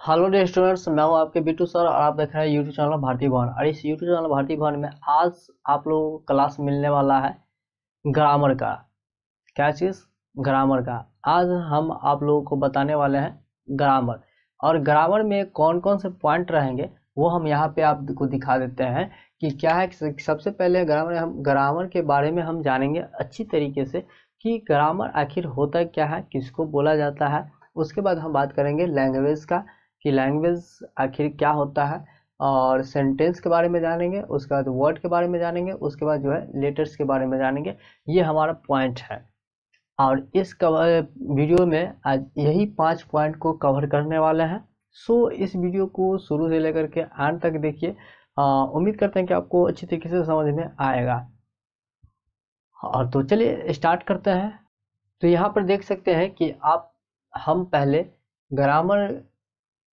Hello dear students, मैं हूं आपके बीटू सर और आप देख रहे हैं यूट्यूब चैनल भारतीय भवन। और इस यूट्यूब चैनल भारतीय भवन में आज आप लोगों को क्लास मिलने वाला है ग्रामर का। क्या चीज़? ग्रामर का। आज हम आप लोगों को बताने वाले हैं ग्रामर। और ग्रामर में कौन कौन से पॉइंट रहेंगे वो हम यहाँ पे आपको दिखा देते हैं कि क्या है। सबसे पहले ग्रामर के बारे में हम जानेंगे अच्छी तरीके से कि ग्रामर आखिर होता क्या है, किसको बोला जाता है। उसके बाद हम बात करेंगे लैंग्वेज का कि लैंग्वेज आखिर क्या होता है, और सेंटेंस के बारे में जानेंगे। उसके बाद वर्ड के बारे में जानेंगे। उसके बाद जो है लेटर्स के बारे में जानेंगे। ये हमारा पॉइंट है और इस वीडियो में आज यही 5 पॉइंट को कवर करने वाले हैं। सो इस वीडियो को शुरू से लेकर के अंत तक देखिए। उम्मीद करते हैं कि आपको अच्छी तरीके से समझ में आएगा। और तो चलिए स्टार्ट करते हैं। तो यहाँ पर देख सकते हैं कि हम पहले ग्रामर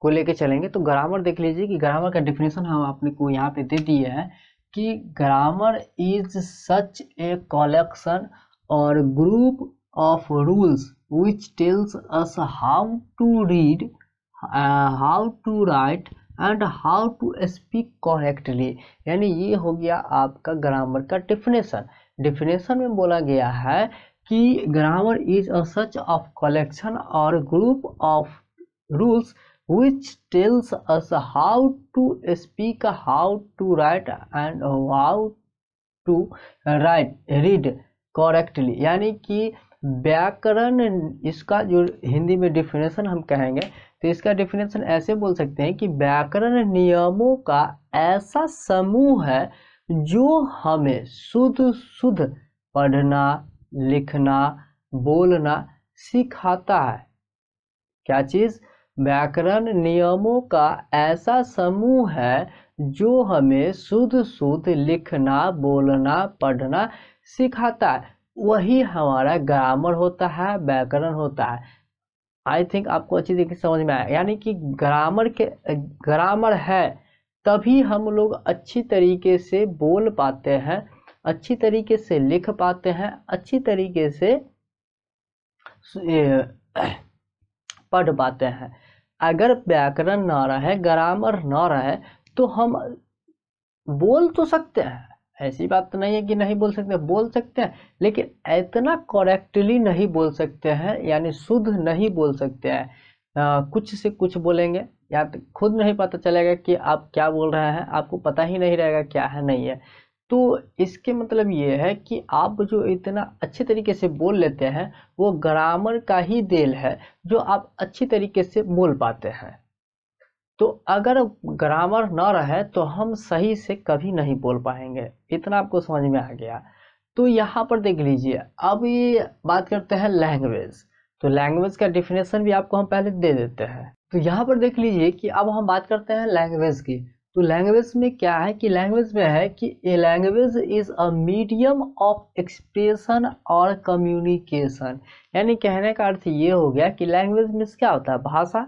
को लेके चलेंगे। तो ग्रामर देख लीजिए कि ग्रामर का डेफिनेशन हम आपने को यहाँ पे दे दिए हैं कि grammar is such a collection और group of rules which tells us how to read, how to write and how to speak correctly. यानी ये हो गया आपका ग्रामर का डेफिनेशन। डेफिनेशन में बोला गया है कि grammar is a such of collection और group of rules which tells us how to speak, how to write and how to read correctly। यानी कि व्याकरण, इसका जो हिंदी में डिफिनेशन हम कहेंगे तो इसका डिफिनेशन ऐसे बोल सकते हैं कि व्याकरण नियमों का ऐसा समूह है जो हमें शुद्ध शुद्ध पढ़ना, लिखना, बोलना सिखाता है। क्या चीज? व्याकरण नियमों का ऐसा समूह है जो हमें शुद्ध शुद्ध लिखना, बोलना, पढ़ना सिखाता है। वही हमारा ग्रामर होता है, व्याकरण होता है। आई थिंक आपको अच्छी तरीके से समझ में आया। यानी कि ग्रामर है तभी हम लोग अच्छी तरीके से बोल पाते हैं, अच्छी तरीके से लिख पाते हैं, अच्छी तरीके से पढ़ पाते हैं। अगर व्याकरण ना रहे, ग्रामर ना रहे तो हम बोल तो सकते हैं, ऐसी बात तो नहीं है कि नहीं बोल सकते हैं, लेकिन इतना करेक्टली नहीं बोल सकते हैं, यानी शुद्ध नहीं बोल सकते हैं। कुछ से कुछ बोलेंगे या तो खुद नहीं पता चलेगा कि आप क्या बोल रहे हैं, आपको पता ही नहीं रहेगा क्या है नहीं है। तो इसके मतलब ये है कि आप जो इतना अच्छे तरीके से बोल लेते हैं वो ग्रामर का ही देन है जो आप अच्छी तरीके से बोल पाते हैं। तो अगर ग्रामर ना रहे तो हम सही से कभी नहीं बोल पाएंगे। इतना आपको समझ में आ गया। तो यहाँ पर देख लीजिए, अब ये बात करते हैं लैंग्वेज। तो लैंग्वेज का डिफिनेशन भी आपको हम पहले दे देते हैं। तो यहाँ पर देख लीजिए कि अब हम बात करते हैं लैंग्वेज की। तो लैंग्वेज में क्या है कि लैंग्वेज में है कि a language is a medium of expression और कम्युनिकेशन। यानी कहने का अर्थ ये हो गया कि लैंग्वेज में क्या होता है? भाषा।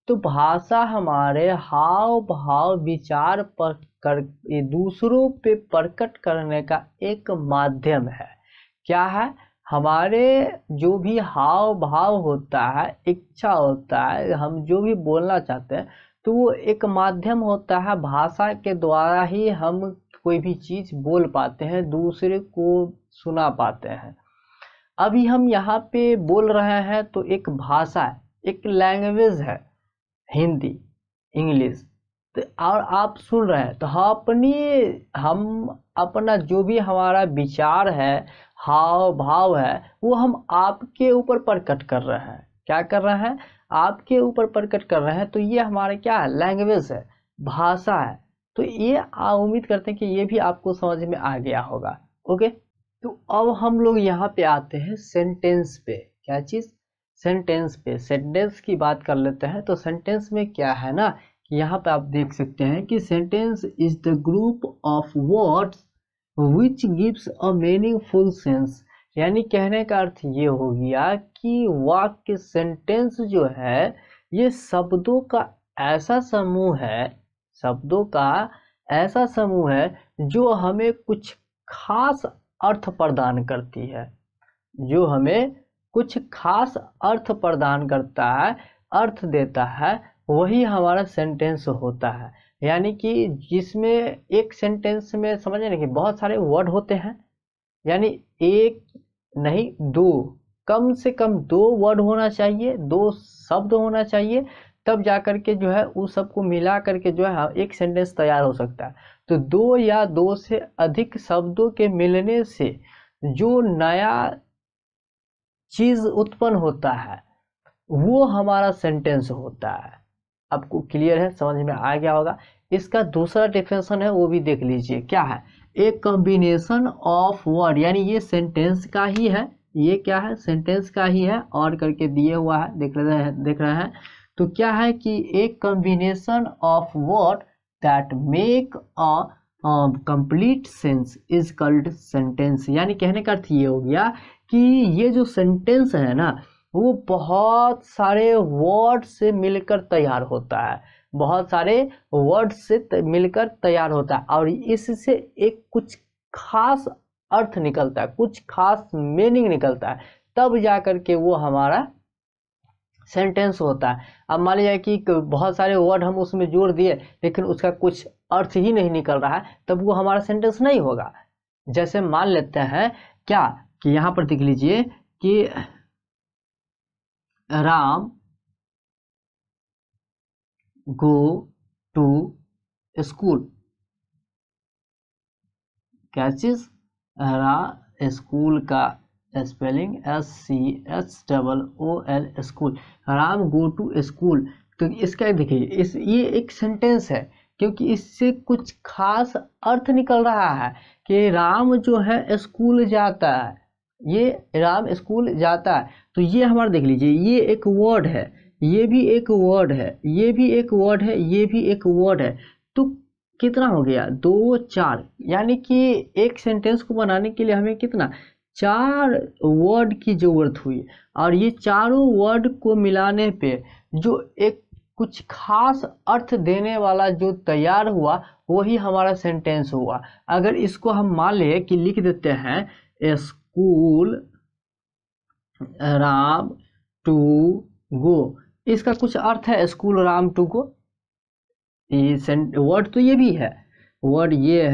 तो भाषा हमारे हाव भाव विचार पर दूसरों पे प्रकट करने का एक माध्यम है। क्या है? हमारे जो भी हाव भाव होता है, इच्छा होता है, हम जो भी बोलना चाहते हैं तो वो एक माध्यम होता है। भाषा के द्वारा ही हम कोई भी चीज बोल पाते हैं, दूसरे को सुना पाते हैं। अभी हम यहाँ पे बोल रहे हैं तो एक भाषा है, एक लैंग्वेज है, हिंदी, इंग्लिश। तो और आप सुन रहे हैं तो हम अपना जो भी हमारा विचार है, हाव भाव है, वो हम आपके ऊपर प्रकट कर रहे हैं। क्या कर रहे हैं? आपके ऊपर प्रकट कर रहे हैं। तो ये हमारा क्या है? लैंग्वेज है, भाषा है। तो ये उम्मीद करते हैं कि ये भी आपको समझ में आ गया होगा। ओके। तो अब हम लोग यहाँ पे आते हैं सेंटेंस पे। क्या चीज? सेंटेंस पे। सेंटेंस की बात कर लेते हैं। तो सेंटेंस में क्या है ना कि यहाँ पे आप देख सकते हैं कि sentence is the group of words which gives a meaningful sense. यानी कहने का अर्थ ये हो गया कि वाक्य, सेंटेंस जो है ये शब्दों का ऐसा समूह है, शब्दों का ऐसा समूह है जो हमें कुछ खास अर्थ प्रदान करती है, जो हमें कुछ खास अर्थ प्रदान करता है, अर्थ देता है। वही हमारा सेंटेंस होता है। यानी कि जिसमें एक सेंटेंस में समझ रहे हैं कि बहुत सारे वर्ड होते हैं, यानी एक नहीं दो, कम से कम दो वर्ड होना चाहिए, दो शब्द होना चाहिए, तब जा करके जो है उस सबको मिला करके जो है एक सेंटेंस तैयार हो सकता है। तो दो या दो से अधिक शब्दों के मिलने से जो नया चीज उत्पन्न होता है वो हमारा सेंटेंस होता है। आपको क्लियर है, समझ में आ गया होगा। इसका दूसरा डेफिनेशन है वो भी देख लीजिए, क्या है, एक कॉम्बिनेशन ऑफ वर्ड, यानी ये सेंटेंस का ही है, ये क्या है, सेंटेंस का ही है, और करके दिए हुआ है, देख रहे हैं। तो क्या है कि एक combination of word that make a complete sense is called sentence. यानी कहने का अर्थ ये हो गया कि ये जो सेंटेंस है ना, वो बहुत सारे वर्ड से मिलकर तैयार होता है, बहुत सारे वर्ड से मिलकर तैयार होता है, और इससे एक कुछ खास अर्थ निकलता है, कुछ खास मीनिंग निकलता है, तब जा करके वो हमारा सेंटेंस होता है। अब मान लीजिए कि बहुत सारे वर्ड हम उसमें जोड़ दिए लेकिन उसका कुछ अर्थ ही नहीं निकल रहा है, तब वो हमारा सेंटेंस नहीं होगा। जैसे मान लेते हैं क्या कि यहाँ पर देख लीजिए कि राम गो टू स्कूल, क्या चीज, स्कूल का spelling SCHOOL, school, Ram go to school. तो इसका देखिए ये एक सेंटेंस है, क्योंकि इससे कुछ खास अर्थ निकल रहा है कि राम जो है स्कूल जाता है, ये राम स्कूल जाता है। तो ये हमारा देख लीजिए, ये एक वर्ड है, ये भी एक वर्ड है, ये भी एक वर्ड है, ये भी एक वर्ड है। तो कितना हो गया, दो चार, यानी कि एक सेंटेंस को बनाने के लिए हमें कितना, चार वर्ड की जरूरत हुई। और ये चारों वर्ड को मिलाने पे जो एक कुछ खास अर्थ देने वाला जो तैयार हुआ वही हमारा सेंटेंस हुआ। अगर इसको हम मान ले कि लिख देते हैं स्कूल राम टू गो, इसका कुछ अर्थ है स्कूल राम टू गो, ये वर्ड तो ये भी है, वर्ड ये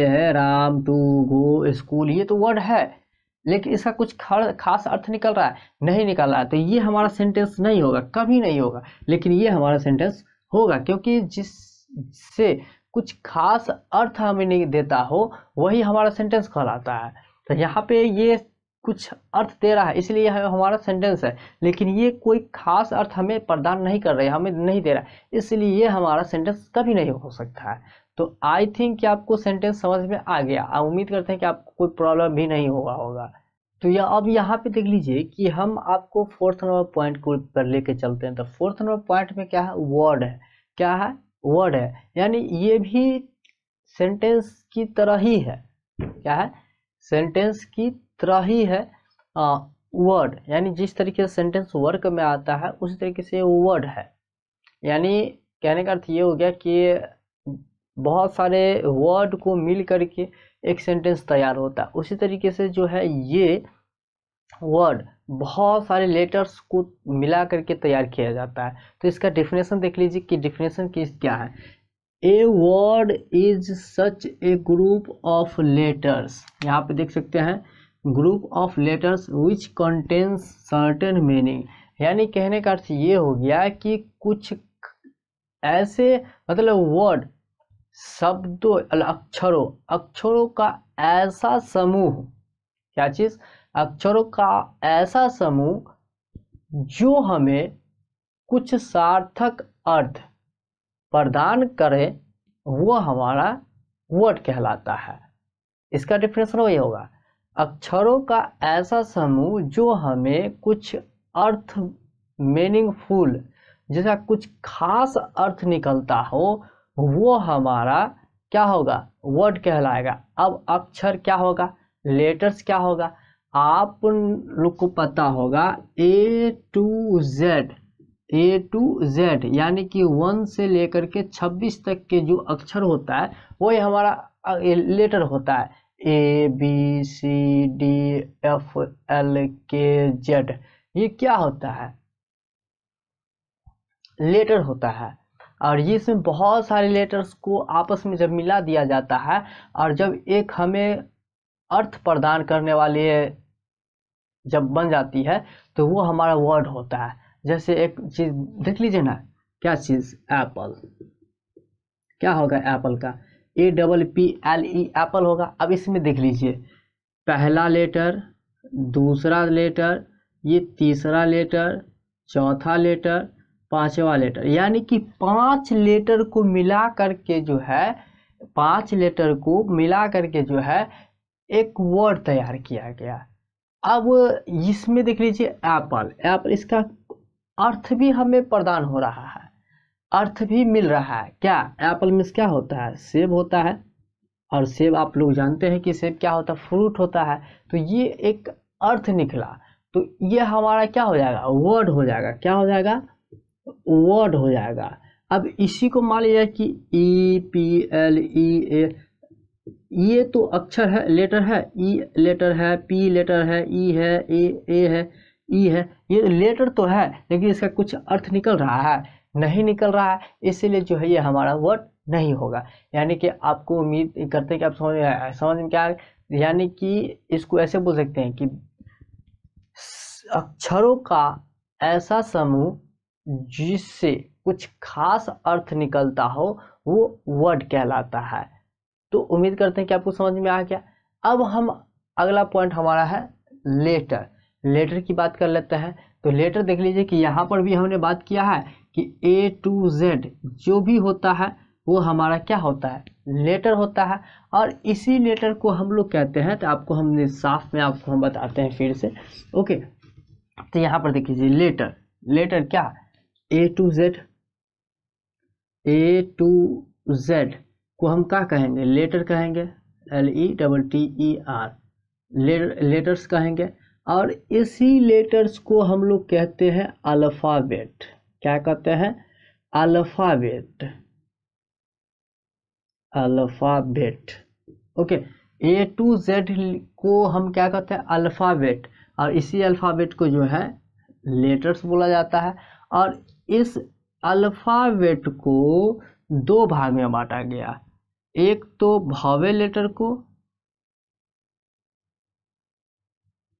है राम टू गो स्कूल, ये तो वर्ड है, लेकिन इसका कुछ खास अर्थ निकल रहा है, नहीं निकल रहा है, तो ये हमारा सेंटेंस नहीं होगा, कभी नहीं होगा। लेकिन ये हमारा सेंटेंस होगा, क्योंकि जिससे कुछ खास अर्थ हमें नहीं देता हो वही हमारा सेंटेंस कहलाता है। तो यहाँ पे ये कुछ अर्थ दे रहा है इसलिए हमारा सेंटेंस है, लेकिन ये कोई खास अर्थ हमें प्रदान नहीं कर रहे, हमें नहीं दे रहा है, इसलिए ये हमारा सेंटेंस कभी नहीं हो सकता है। तो आई थिंक कि आपको सेंटेंस समझ में आ गया, उम्मीद करते हैं कि आपको कोई प्रॉब्लम भी नहीं हुआ होगा। तो अब यहाँ पे देख लीजिए कि हम आपको फोर्थ नंबर पॉइंट को पर लेके चलते हैं। तो फोर्थ नंबर पॉइंट में क्या है, वर्ड है, क्या है, वर्ड है, यानी ये भी सेंटेंस की तरह ही है, क्या है, सेंटेंस की तरह ही है। वर्ड यानी जिस तरीके से सेंटेंस वर्क में आता है उसी तरीके से वर्ड है। यानी कहने का अर्थ ये हो गया कि बहुत सारे वर्ड को मिल करके एक सेंटेंस तैयार होता है, उसी तरीके से जो है ये वर्ड बहुत सारे लेटर्स को मिला करके तैयार किया जाता है। तो इसका डेफिनेशन देख लीजिए कि डेफिनेशन क्या है। A word is such A group of letters, यहाँ पे देख सकते हैं group of letters which contains certain meaning. यानी कहने का अर्थ ये हो गया कि कुछ ऐसे मतलब वर्ड, शब्दों, अक्षरों का ऐसा समूह, क्या चीज, अक्षरों का ऐसा समूह जो हमें कुछ सार्थक अर्थ प्रदान करे, वो हमारा वर्ड कहलाता है। इसका डेफिनेशन वही होगा, अक्षरों का ऐसा समूह जो हमें कुछ अर्थ, मीनिंगफुल, जिसका कुछ खास अर्थ निकलता हो, वो हमारा क्या होगा, वर्ड कहलाएगा। अब अक्षर क्या होगा, लेटर्स क्या होगा, आप लोग को पता होगा ए टू जेड यानी कि 1 से लेकर के 26 तक के जो अक्षर होता है वही हमारा लेटर होता है, ABCDFLKZ। ये क्या होता है, लेटर होता है, और ये इसमें बहुत सारे लेटर्स को आपस में जब मिला दिया जाता है और जब एक हमें अर्थ प्रदान करने वाली जब बन जाती है तो वो हमारा वर्ड होता है। जैसे एक चीज देख लीजिए ना, क्या चीज, एप्पल। क्या होगा एप्पल का, APPLE एप्पल होगा। अब इसमें देख लीजिए, पहला लेटर, दूसरा लेटर, ये तीसरा लेटर, चौथा लेटर, पांचवा लेटर, यानी कि 5 लेटर को मिला करके जो है, 5 लेटर को मिला करके जो है एक वर्ड तैयार किया गया। अब इसमें देख लीजिए एप्पल, एप्पल इसका अर्थ भी हमें प्रदान हो रहा है, अर्थ भी मिल रहा है। क्या एप्पल मीन्स क्या होता है, सेब होता है, और सेब आप लोग जानते हैं कि सेब क्या होता है, फ्रूट होता है। तो ये एक अर्थ निकला, तो ये हमारा क्या हो जाएगा, वर्ड हो जाएगा। क्या हो जाएगा, वर्ड हो जाएगा। अब इसी को मान लीजिए कि EPPLE, ये तो अक्षर है, लेटर है, ई लेटर है, पी लेटर है, ई है, ए है, ई है, ये लेटर तो है, लेकिन इसका कुछ अर्थ निकल रहा है, नहीं निकल रहा है, इसीलिए जो है ये हमारा वर्ड नहीं होगा। यानी कि आपको उम्मीद करते हैं कि आप समझ में क्या है। यानी कि इसको ऐसे बोल सकते हैं कि अक्षरों का ऐसा समूह जिससे कुछ खास अर्थ निकलता हो वो वर्ड कहलाता है। तो उम्मीद करते हैं कि आपको समझ में आ गया। अब हम अगला पॉइंट हमारा है लेटर। लेटर की बात कर लेते हैं। तो लेटर देख लीजिए कि यहाँ पर भी हमने बात किया है कि A to Z जो भी होता है वो हमारा क्या होता है, लेटर होता है। और इसी लेटर को हम लोग कहते हैं, तो आपको हमने साफ में आपको हम बताते हैं फिर से। ओके, तो यहाँ पर देख लीजिए लेटर, लेटर क्या, A to Z को हम क्या कहेंगे, लेटर कहेंगे, LETTER, लेटर्स कहेंगे। और इसी लेटर्स को हम लोग कहते हैं अल्फ़ाबेट। क्या कहते हैं, alphabet, alphabet. Okay, A to Z को हम क्या कहते हैं, अल्फ़ाबेट, और इसी अल्फ़ाबेट को जो है लेटर्स बोला जाता है। और इस अल्फ़ाबेट को 2 भाग में बांटा गया, एक तो वॉवेल लेटर को,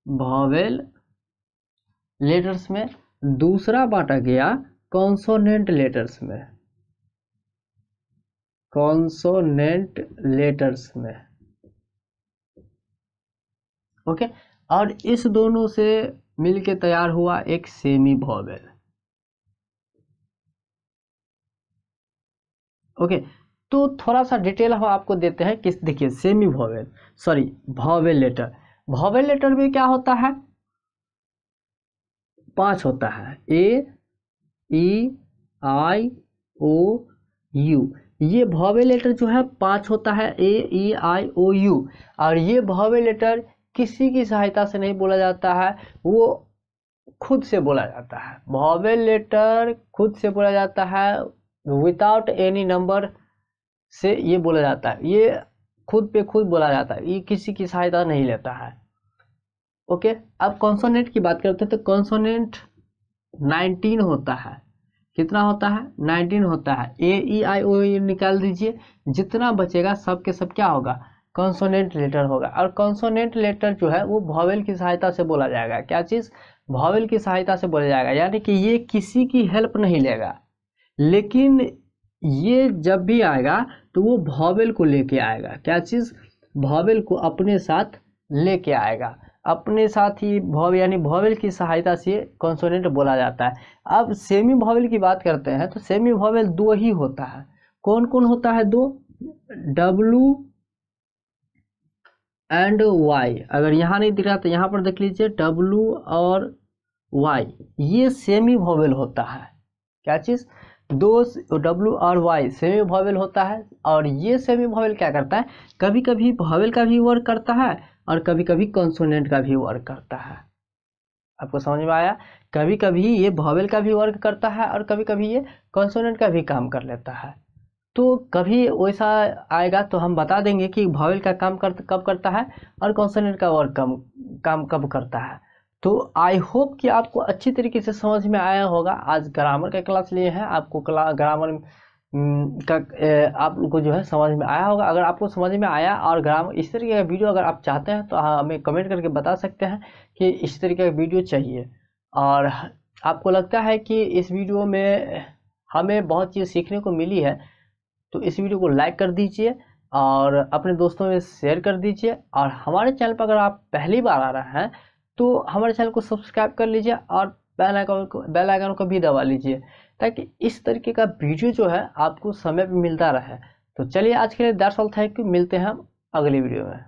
वॉवेल लेटर्स में, दूसरा बांटा गया कॉन्सोनेंट लेटर्स में, कॉन्सोनेंट लेटर्स में। ओके, और इस दोनों से मिलके तैयार हुआ एक सेमी वॉवेल। ओके, तो थोड़ा सा डिटेल हम आपको देते हैं कि देखिए semi vowel, sorry vowel letter, vowel letter में क्या होता है, 5 होता है, A, E, I, O, U। ये वॉवेल लेटर जो है 5 होता है, A, E, I, O, U। और ये वॉवेल लेटर किसी की सहायता से नहीं बोला जाता है, वो खुद से बोला जाता है। वॉवेल लेटर खुद से बोला जाता है, विदाउट एनी नंबर से ये बोला जाता है, ये खुद पे खुद बोला जाता है, ये किसी की सहायता नहीं लेता है। ओके, अब कॉन्सोनेंट की बात करते हैं। तो कॉन्सोनेंट 19 होता है, कितना होता है, 19 होता है। A, E, I, O, U निकाल दीजिए, जितना बचेगा सब के सब क्या होगा, कॉन्सोनेंट लेटर होगा। और कॉन्सोनेंट लेटर जो है वो वॉवेल की सहायता से बोला जाएगा। क्या चीज़, वॉवेल की सहायता से बोला जाएगा, यानी कि ये किसी की हेल्प नहीं लेगा, लेकिन ये जब भी आएगा तो वो वॉवेल को लेके आएगा। क्या चीज़, वॉवेल को अपने साथ लेके आएगा, अपने साथ ही वॉवेल, यानी वॉवेल की सहायता से कॉन्सोनेंट बोला जाता है। अब सेमी वॉवेल की बात करते हैं। तो सेमी वॉवेल 2 ही होता है। कौन कौन होता है, 2, W एंड Y। अगर यहाँ नहीं दिख रहा तो यहाँ पर देख लीजिए, W और Y, ये सेमी वॉवेल होता है। क्या चीज़, 2 W और Y सेमी वॉवेल होता है। और ये सेमी वॉवेल क्या करता है, कभी कभी वॉवेल का भी वर्क करता है और कभी कभी कॉन्सोनेंट का भी वर्क करता है। आपको समझ में आया, कभी कभी ये वॉवेल का भी वर्क करता है और कभी कभी ये कॉन्सोनेंट का भी काम कर लेता है। तो कभी वैसा आएगा तो हम बता देंगे कि वॉवेल का काम कब करता है और कॉन्सोनेंट का वर्क काम कब करता है। तो आई होप कि आपको अच्छी तरीके से समझ में आया होगा। आज ग्रामर का क्लास लिए हैं, आपको ग्रामर का आप लोग को जो है समझ में आया होगा। अगर आपको समझ में आया और ग्रामर इस तरीके का वीडियो अगर आप चाहते हैं तो हमें कमेंट करके बता सकते हैं कि इस तरीके का वीडियो चाहिए। और आपको लगता है कि इस वीडियो में हमें बहुत चीज़ सीखने को मिली है तो इस वीडियो को लाइक कर दीजिए और अपने दोस्तों में शेयर कर दीजिए। और हमारे चैनल पर अगर आप पहली बार आ रहे हैं तो हमारे चैनल को सब्सक्राइब कर लीजिए और बेल आइकन को भी दबा लीजिए, ताकि इस तरीके का वीडियो जो है आपको समय पे मिलता रहे। तो चलिए आज के लिए दैट्स ऑल, थैंक यू, मिलते हैं हम अगली वीडियो में।